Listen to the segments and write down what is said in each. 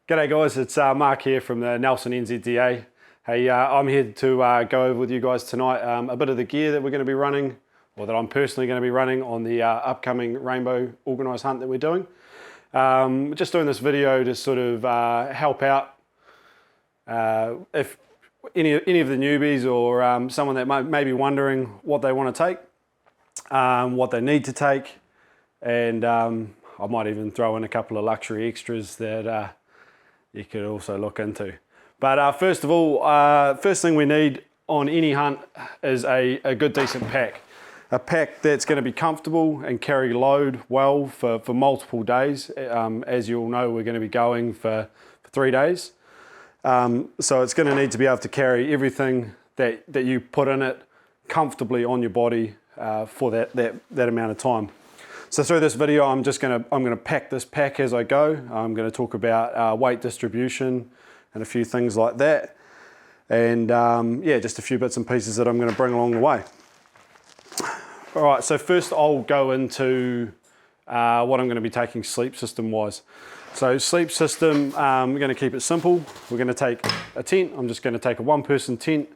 G'day guys, it's Mark here from the Nelson NZDA. Hey, I'm here to go over with you guys tonight a bit of the gear that we're going to be running, or that I'm personally going to be running on the upcoming rainbow organised hunt that we're doing. Just doing this video to sort of help out if any of the newbies or someone that may be wondering what they want to take, what they need to take, and I might even throw in a couple of luxury extras that you could also look into. But first of all, first thing we need on any hunt is a good decent pack. A pack that's going to be comfortable and carry load well for multiple days. As you all know, we're going to be going for 3 days. So it's going to need to be able to carry everything that you put in it comfortably on your body for that amount of time. So through this video, I'm going to pack this pack as I go. I'm going to talk about weight distribution and a few things like that. And yeah, just a few bits and pieces that I'm going to bring along the way. All right, so first I'll go into what I'm going to be taking sleep system wise. So sleep system, we're going to keep it simple. We're going to take a tent. I'm just going to take a one-person tent.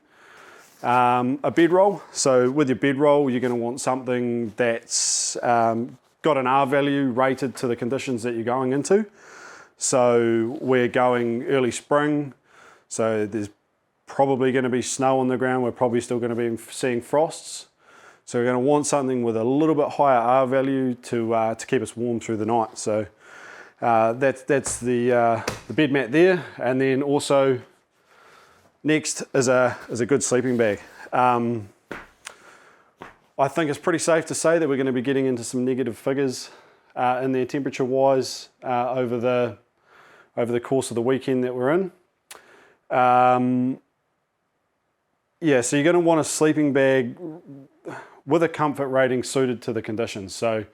A bedroll. So with your bedroll, you're going to want something that's got an R value rated to the conditions that you're going into. So we're going early spring, so there's probably going to be snow on the ground. We're probably still going to be seeing frosts. So we're going to want something with a little bit higher R value to keep us warm through the night. So that's the bed mat there, and then also next is a good sleeping bag. I think it's pretty safe to say that we're going to be getting into some negative figures in there temperature wise over the course of the weekend that we're in. Yeah, so you're going to want a sleeping bag with a comfort rating suited to the conditions. So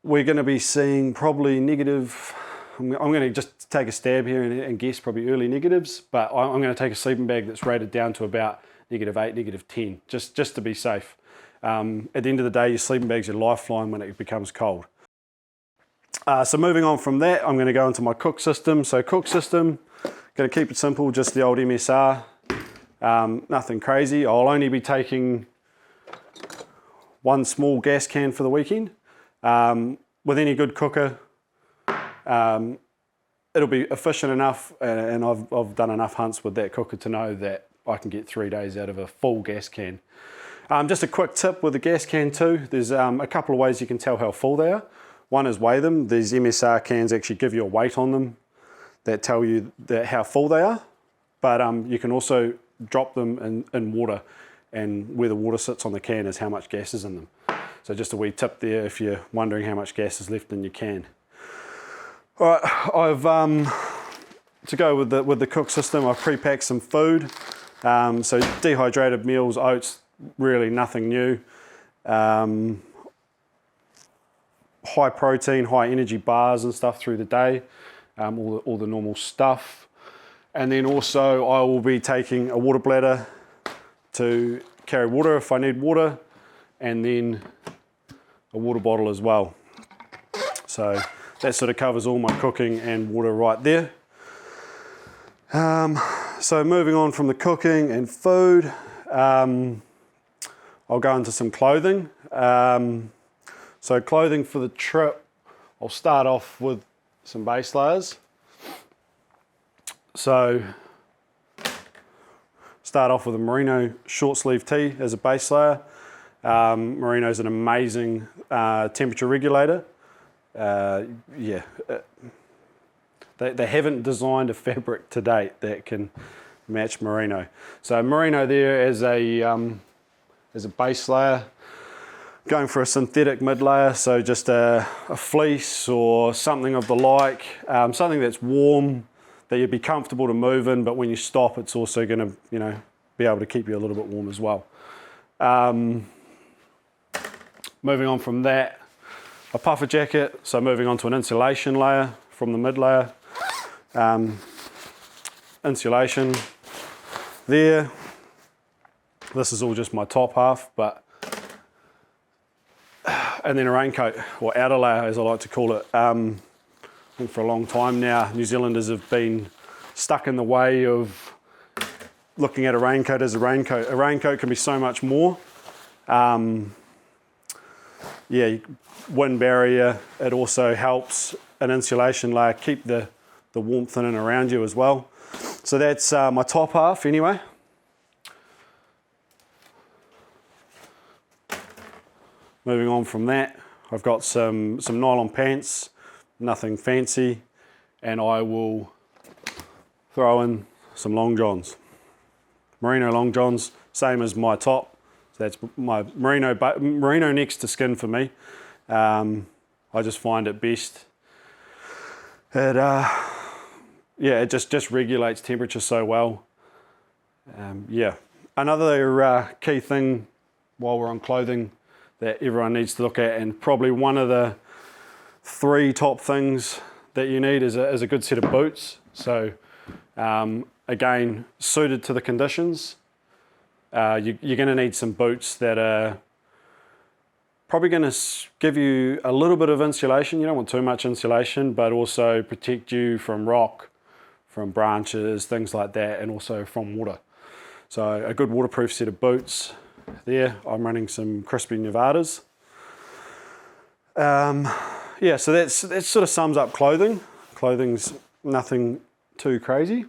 we're going to be seeing probably negative. I'm going to just take a stab here and guess probably early negatives, but I'm going to take a sleeping bag that's rated down to about -8, -10, just to be safe. At the end of the day, your sleeping bag's your lifeline when it becomes cold. So moving on from that, I'm going to go into my cook system. So cook system, going to keep it simple, just the old MSR, nothing crazy. I'll only be taking one small gas can for the weekend. With any good cooker, it'll be efficient enough, and I've done enough hunts with that cooker to know that I can get 3 days out of a full gas can. Just a quick tip with the gas can too, there's a couple of ways you can tell how full they are. One is weigh them. These MSR cans actually give you a weight on them that tell you how full they are, but you can also drop them in water, and where the water sits on the can is how much gas is in them. So just a wee tip there if you're wondering how much gas is left in your can. All right, I've to go with the cook system, I've pre-packed some food. So dehydrated meals, oats, really nothing new. High protein, high energy bars and stuff through the day, all the normal stuff. And then also I will be taking a water bladder to carry water if I need water, and then a water bottle as well. So that sort of covers all my cooking and water right there. So moving on from the cooking and food, I'll go into some clothing. So clothing for the trip, I'll start off with some base layers. So start off with a merino short sleeve tee as a base layer. Merino is an amazing temperature regulator. Yeah. They haven't designed a fabric to date that can match merino. So merino there as a base layer. Going for a synthetic mid layer, so just a fleece or something of the like, something that's warm, that you'd be comfortable to move in, but when you stop, it's also going to, be able to keep you a little bit warm as well. Moving on from that, a puffer jacket. So moving on to an insulation layer from the mid layer. Insulation there. This is all just my top half, but and then a raincoat, or outer layer as I like to call it. I think for a long time now, New Zealanders have been stuck in the way of looking at a raincoat as a raincoat. A raincoat can be so much more. Yeah, wind barrier. It also helps an insulation layer keep the warmth in and around you as well. So that's my top half anyway. Moving on from that, I've got some nylon pants, nothing fancy, and I will throw in some long johns. Merino long johns, same as my top. So that's my merino next to skin for me. I just find it best. It yeah, it just regulates temperature so well. Yeah, another key thing while we're on clothing that everyone needs to look at, and probably one of the 3 top things that you need is a good set of boots. So again, suited to the conditions. You're going to need some boots that are probably going to give you a little bit of insulation. You don't want too much insulation, but also protect you from rock, from branches, things like that, and also from water. So a good waterproof set of boots there. I'm running some Crispy Nevadas. Yeah, so that sort of sums up clothing. Clothing's nothing too crazy.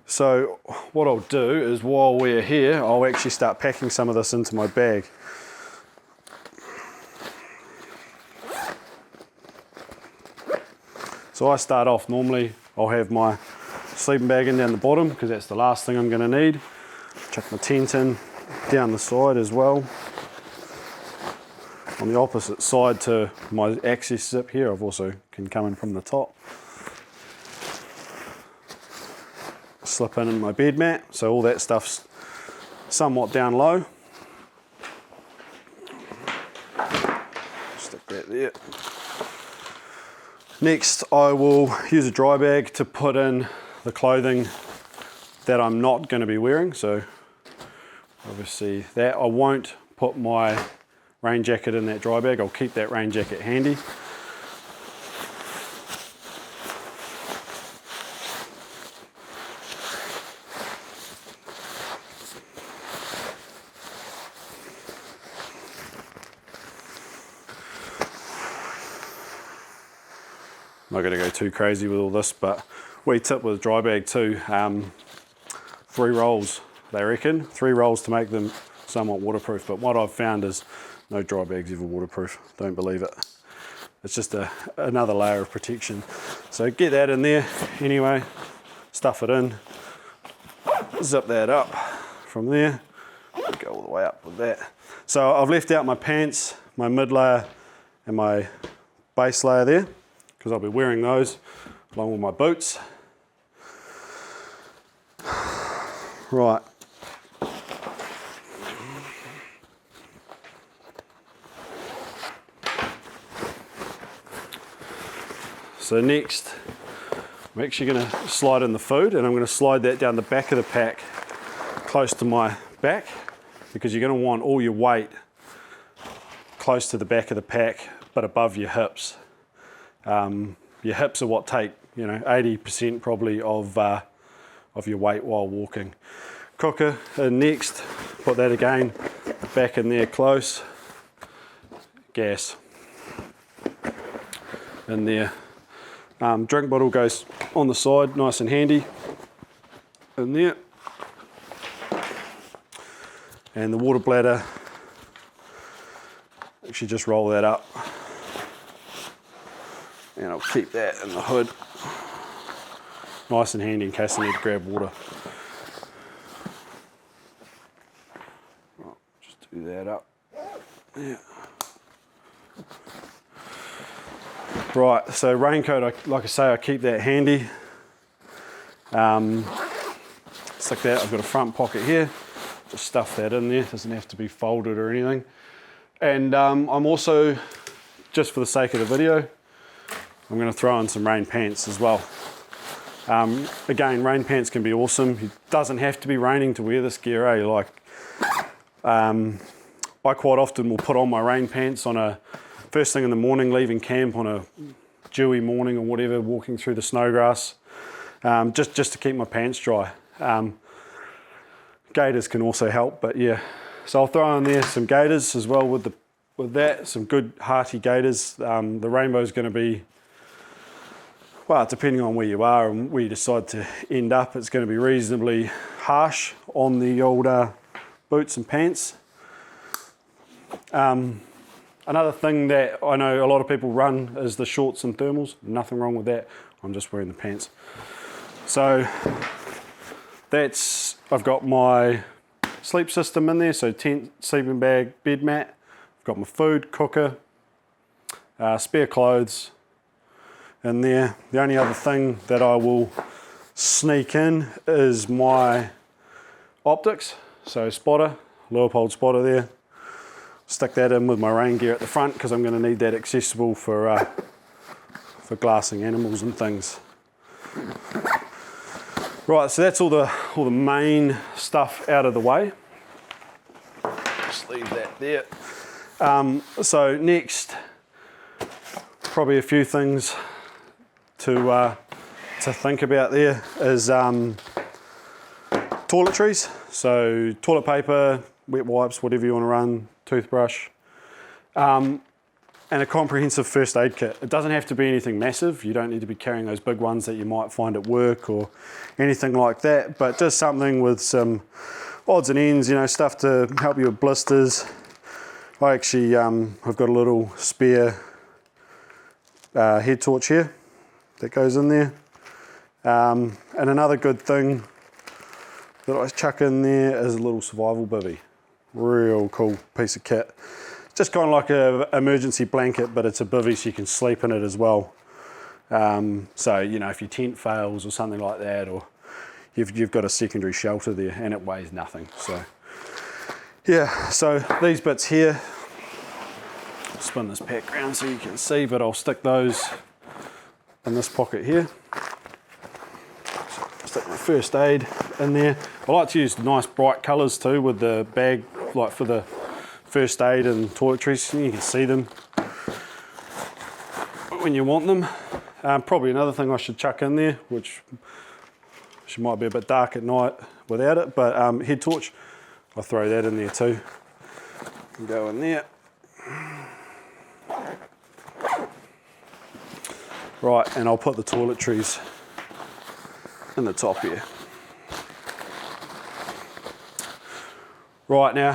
So what I'll do is, while we're here, I'll actually start packing some of this into my bag. So I start off, normally I'll have my sleeping bag in down the bottom because that's the last thing I'm going to need. Chuck my tent in down the side as well. On the opposite side to my access zip here, I've also can come in from the top. Slip in my bed mat, so all that stuff's somewhat down low. Stick that there. Next, I will use a dry bag to put in the clothing that I'm not going to be wearing. So obviously that I won't put my rain jacket in that dry bag. I'll keep that rain jacket handy. I'm not going to go too crazy with all this, but wee tip with dry bag too, 3 rolls, they reckon. 3 rolls to make them somewhat waterproof, but what I've found is no dry bag's ever waterproof. Don't believe it. It's just another layer of protection. So get that in there anyway, stuff it in, zip that up from there, go all the way up with that. So I've left out my pants, my mid layer and my base layer there, because I'll be wearing those along with my boots. Right. So next, I'm actually going to slide in the food, and I'm going to slide that down the back of the pack close to my back, because you're going to want all your weight close to the back of the pack but above your hips. Your hips are what take 80% probably of your weight while walking. Cooker in next, put that again back in there close. Gas in there. Drink bottle goes on the side, nice and handy in there. And the water bladder, actually just roll that up. And I'll keep that in the hood. Nice and handy in case I need to grab water. Just do that up. Yeah. Right, so raincoat, like I say, I keep that handy. It's like that. I've got a front pocket here. Just stuff that in there. Doesn't have to be folded or anything. And I'm also, just for the sake of the video, I'm going to throw in some rain pants as well. Again, rain pants can be awesome. It doesn't have to be raining to wear this gear, eh? Like, I quite often will put on my rain pants on a first thing in the morning, leaving camp on a dewy morning or whatever, walking through the snowgrass, just to keep my pants dry. Gaiters can also help, but yeah. So I'll throw in there some gaiters as well with that, some good hearty gaiters. The rainbow's going to be, well, depending on where you are and where you decide to end up, it's going to be reasonably harsh on the old boots and pants. Another thing that I know a lot of people run is the shorts and thermals. Nothing wrong with that. I'm just wearing the pants. So I've got my sleep system in there, so tent, sleeping bag, bed mat. I've got my food, cooker, spare clothes in there. The only other thing that I will sneak in is my optics. So spotter, Leupold spotter there. Stick that in with my rain gear at the front because I'm going to need that accessible for glassing animals and things. Right, so that's all the main stuff out of the way. Just leave that there. So next, probably a few things to think about there is toiletries. So toilet paper, wet wipes, whatever you want to run, toothbrush, and a comprehensive first aid kit. It doesn't have to be anything massive. You don't need to be carrying those big ones that you might find at work or anything like that, but just something with some odds and ends, you know, stuff to help you with blisters. I actually have got a little spare head torch here that goes in there. And another good thing that I chuck in there is a little survival bivvy. Real cool piece of kit. Just kind of like an emergency blanket, but it's a bivvy so you can sleep in it as well. So, you know, if your tent fails or something like that, or you've got a secondary shelter there, and it weighs nothing. So, yeah, so these bits here, I'll spin this pack around so you can see, but I'll stick those in this pocket here. So stick my first aid in there. I like to use nice bright colours too with the bag, like for the first aid and toiletries. You can see them when you want them. Probably another thing I should chuck in there, which might be a bit dark at night without it, but head torch, I'll throw that in there too. Can go in there. Right, and I'll put the toiletries in the top here. Right, now,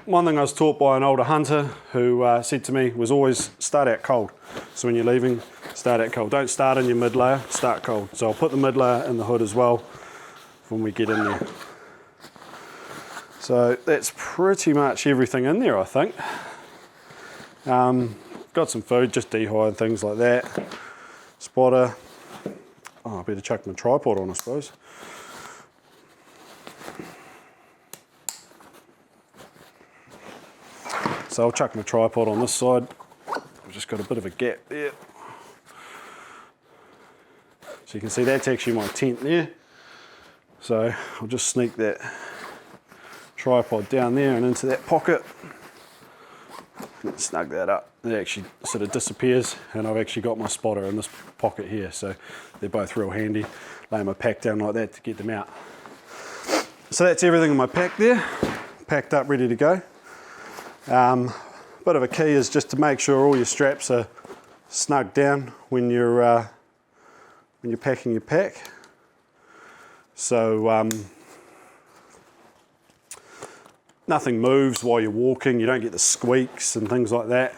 one thing I was taught by an older hunter who said to me was always start out cold. So when you're leaving, start out cold. Don't start in your mid layer, start cold. So I'll put the mid layer in the hood as well when we get in there. So that's pretty much everything in there, I think. Got some food, just dehydrate, things like that. Spotter. Oh, I better chuck my tripod on, I suppose. So I'll chuck my tripod on this side. I've just got a bit of a gap there. So you can see that's actually my tent there. So I'll just sneak that tripod down there and into that pocket. And snug that up. It actually sort of disappears, and I've actually got my spotter in this pocket here. So they're both real handy. Lay my pack down like that to get them out. So that's everything in my pack there. Packed up, ready to go. Bit of a key is just to make sure all your straps are snug down when you're packing your pack. So nothing moves while you're walking. You don't get the squeaks and things like that.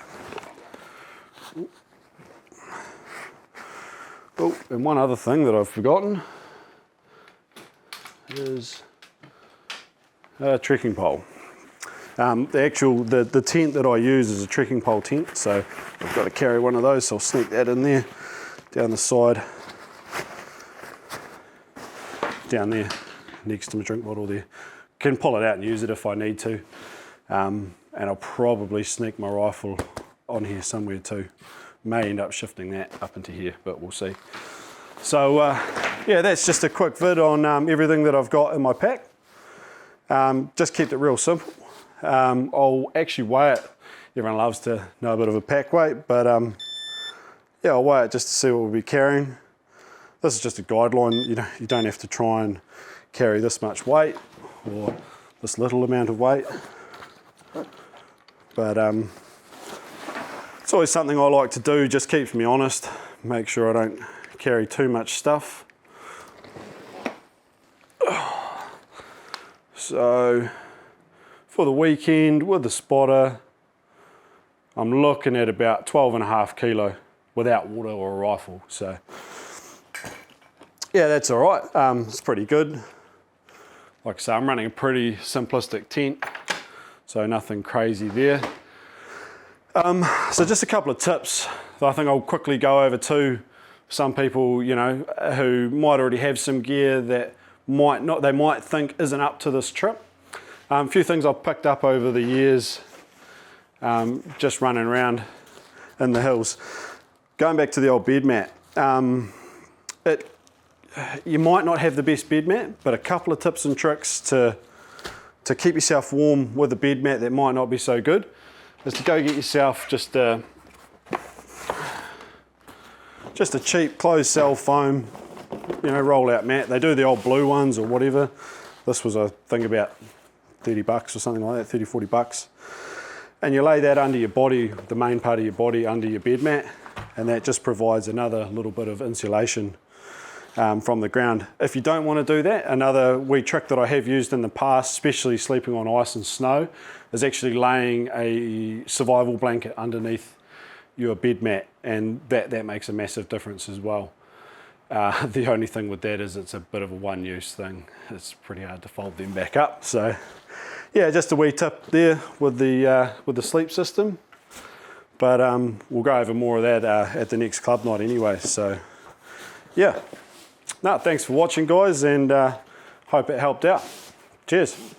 Oh, and one other thing that I've forgotten is a trekking pole. The tent that I use is a trekking pole tent, so I've got to carry one of those, so I'll sneak that in there, down the side, down there, next to my drink bottle there. Can pull it out and use it if I need to, and I'll probably sneak my rifle on here somewhere too. May end up shifting that up into here, but we'll see. So yeah, that's just a quick vid on everything that I've got in my pack. Just kept it real simple. I'll actually weigh it everyone loves to know a bit of a pack weight, but yeah, I'll weigh it just to see what we'll be carrying. This is just a guideline. You don't have to try and carry this much weight or this little amount of weight, but it's always something I like to do, just keeps me honest, make sure I don't carry too much stuff. So for the weekend with the spotter, I'm looking at about 12.5 kilo without water or a rifle. So yeah, that's all right. It's pretty good. Like I say, I'm running a pretty simplistic tent, so nothing crazy there. So just a couple of tips that I think I'll quickly go over to some people, who might already have some gear that they might think isn't up to this trip. A few things I've picked up over the years, just running around in the hills. Going back to the old bed mat, you might not have the best bed mat, but a couple of tips and tricks to keep yourself warm with a bed mat that might not be so good is to go get yourself just a cheap closed cell foam, roll out mat. They do the old blue ones or whatever. This was, I think, about 30 bucks or something like that, 30, 40 bucks. And you lay that under your body, the main part of your body under your bed mat, and that just provides another little bit of insulation from the ground. If you don't want to do that, another wee trick that I have used in the past, especially sleeping on ice and snow, is actually laying a survival blanket underneath your bed mat, and that makes a massive difference as well. The only thing with that is it's a bit of a one-use thing. It's pretty hard to fold them back up. So yeah, just a wee tip there with the sleep system. But we'll go over more of that at the next club night anyway. So yeah, no, thanks for watching, guys, and hope it helped out. Cheers.